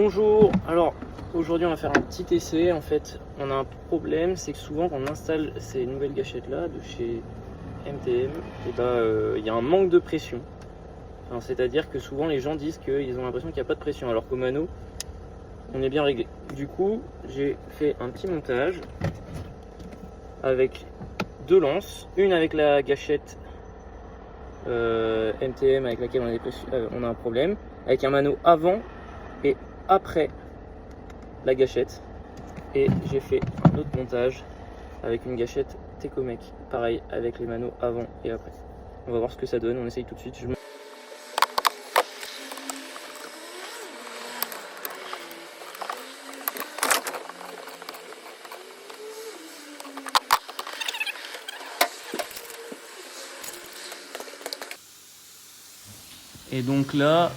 Bonjour, alors aujourd'hui on va faire un petit essai. En fait on a un problème, c'est que souvent quand on installe ces nouvelles gâchettes là de chez MTM, il y a un manque de pression. Enfin, c'est-à-dire que souvent les gens disent qu'ils ont l'impression qu'il n'y a pas de pression alors qu'au mano on est bien réglé. Du coup j'ai fait un petit montage avec deux lances, une avec la gâchette MTM avec laquelle on a un problème, avec un mano avant et après la gâchette, et j'ai fait un autre montage avec une gâchette Tecomec, pareil avec les manos avant et après. On va voir ce que ça donne, on essaye tout de suite. Et donc là,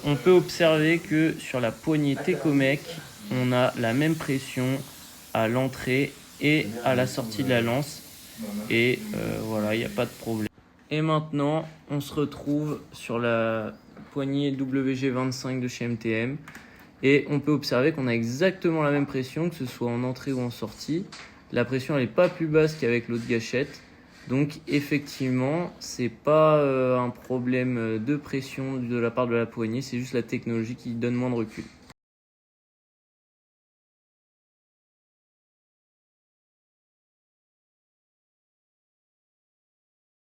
on peut observer que sur la poignée Tecomec, on a la même pression à l'entrée et à la sortie de la lance. Et voilà, il n'y a pas de problème. Et maintenant, on se retrouve sur la poignée WG25 de chez MTM. Et on peut observer qu'on a exactement la même pression, que ce soit en entrée ou en sortie. La pression, elle n'est pas plus basse qu'avec l'autre gâchette. Donc effectivement, c'est pas un problème de pression de la part de la poignée, c'est juste la technologie qui donne moins de recul.